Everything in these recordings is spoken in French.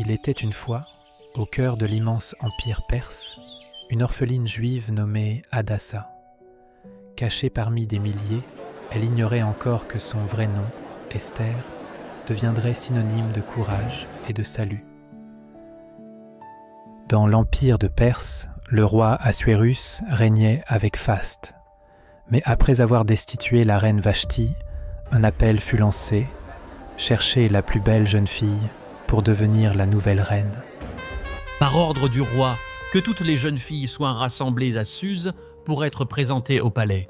Il était une fois, au cœur de l'immense empire perse, une orpheline juive nommée Hadassa. Cachée parmi des milliers, elle ignorait encore que son vrai nom, Esther, deviendrait synonyme de courage et de salut. Dans l'empire de Perse, le roi Assuérus régnait avec faste. Mais après avoir destitué la reine Vashti, un appel fut lancé, chercher la plus belle jeune fille pour devenir la nouvelle reine. Par ordre du roi, que toutes les jeunes filles soient rassemblées à Suse pour être présentées au palais.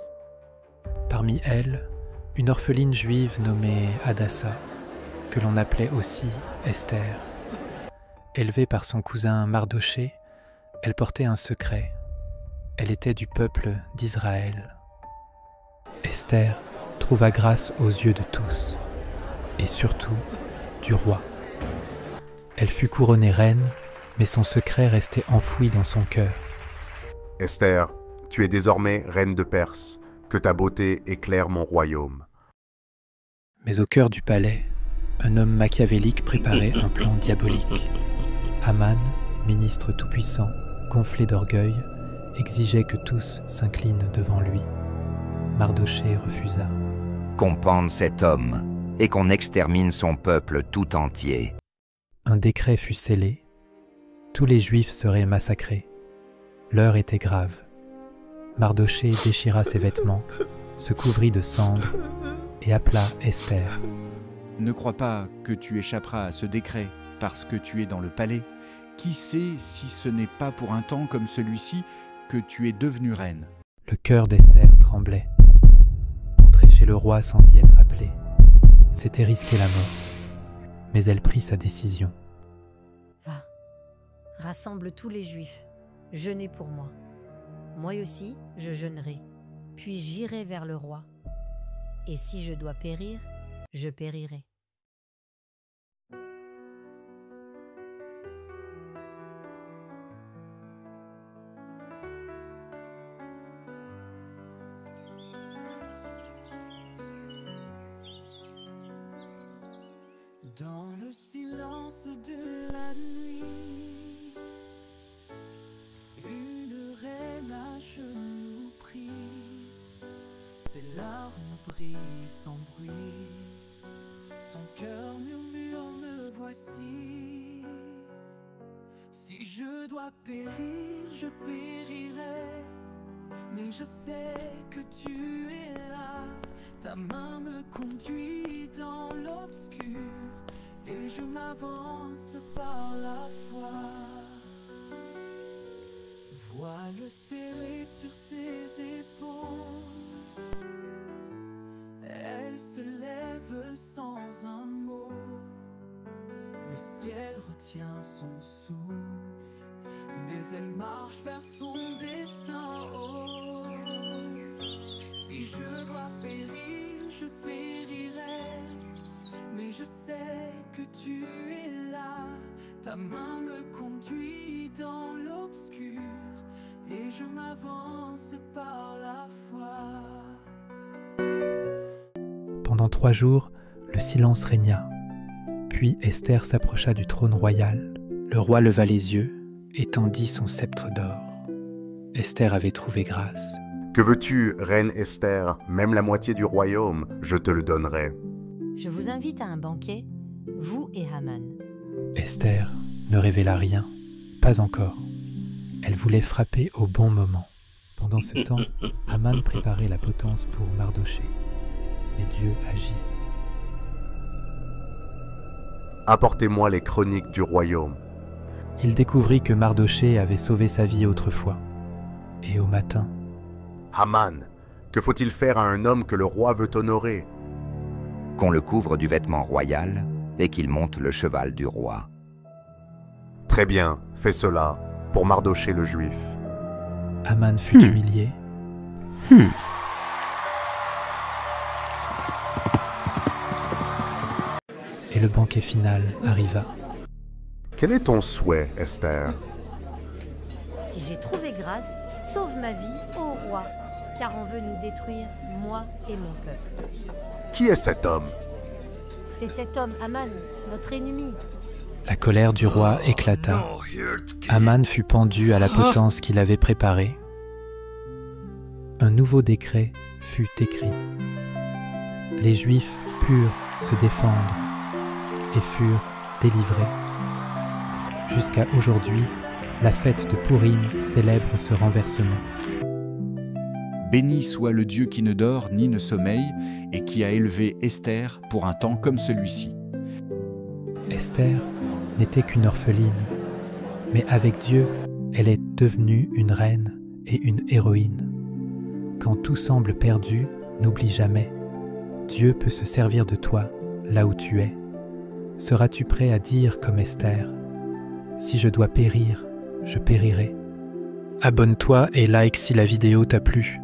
Parmi elles, une orpheline juive nommée Hadassa, que l'on appelait aussi Esther. Élevée par son cousin Mardochée, elle portait un secret. Elle était du peuple d'Israël. Esther trouva grâce aux yeux de tous, et surtout du roi. Elle fut couronnée reine, mais son secret restait enfoui dans son cœur. Esther, tu es désormais reine de Perse, que ta beauté éclaire mon royaume. Mais au cœur du palais, un homme machiavélique préparait un plan diabolique. Haman, ministre tout-puissant, gonflé d'orgueil, exigeait que tous s'inclinent devant lui. Mardochée refusa. Qu'on pende cet homme et qu'on extermine son peuple tout entier. Un décret fut scellé. Tous les Juifs seraient massacrés. L'heure était grave. Mardochée déchira ses vêtements, se couvrit de cendres et appela Esther. Ne crois pas que tu échapperas à ce décret parce que tu es dans le palais. Qui sait si ce n'est pas pour un temps comme celui-ci que tu es devenue reine. Le cœur d'Esther tremblait. Entrer chez le roi sans y être appelée, c'était risquer la mort. Mais elle prit sa décision. Va, rassemble tous les Juifs, jeûnez pour moi. Moi aussi, je jeûnerai, puis j'irai vers le roi. Et si je dois périr, je périrai. Dans le silence de la nuit, une reine à genoux prie, ses larmes brillent sans bruit, son cœur murmure me voici. Si je dois périr, je périrai, mais je sais que tu es là. Ta main me conduit dans l'obscur et je m'avance par la foi. Voile serré sur ses épaules, elle se lève sans un mot. Le ciel retient son souffle, mais elle marche vers son destin. Oh, si je dois périr, je périrai, mais je sais que tu es là. Ta main me conduit dans l'obscur et je m'avance par la foi. Pendant 3 jours, le silence régna. Puis Esther s'approcha du trône royal. Le roi leva les yeux et tendit son sceptre d'or. Esther avait trouvé grâce. Que veux-tu, reine Esther? Même la moitié du royaume, je te le donnerai. Je vous invite à un banquet, vous et Haman. Esther ne révéla rien, pas encore. Elle voulait frapper au bon moment. Pendant ce temps, Haman préparait la potence pour Mardochée. Mais Dieu agit. Apportez-moi les chroniques du royaume. Il découvrit que Mardochée avait sauvé sa vie autrefois. Et au matin, Haman, que faut-il faire à un homme que le roi veut honorer? Qu'on le couvre du vêtement royal et qu'il monte le cheval du roi. Très bien, fais cela, pour Mardochée le juif. Haman fut humilié. Et le banquet final arriva. Quel est ton souhait, Esther? Si j'ai trouvé grâce, sauve ma vie, ô roi, car on veut nous détruire, moi et mon peuple. Qui est cet homme? C'est cet homme, Haman, notre ennemi. La colère du roi éclata. Aman fut pendu à la potence qu'il avait préparée. Un nouveau décret fut écrit. Les Juifs purent se défendre et furent délivrés. Jusqu'à aujourd'hui, la fête de Pourim célèbre ce renversement. Béni soit le Dieu qui ne dort ni ne sommeille et qui a élevé Esther pour un temps comme celui-ci. Esther n'était qu'une orpheline, mais avec Dieu, elle est devenue une reine et une héroïne. Quand tout semble perdu, n'oublie jamais, Dieu peut se servir de toi là où tu es. Seras-tu prêt à dire comme Esther, « Si je dois périr, je périrai ». Abonne-toi et like si la vidéo t'a plu.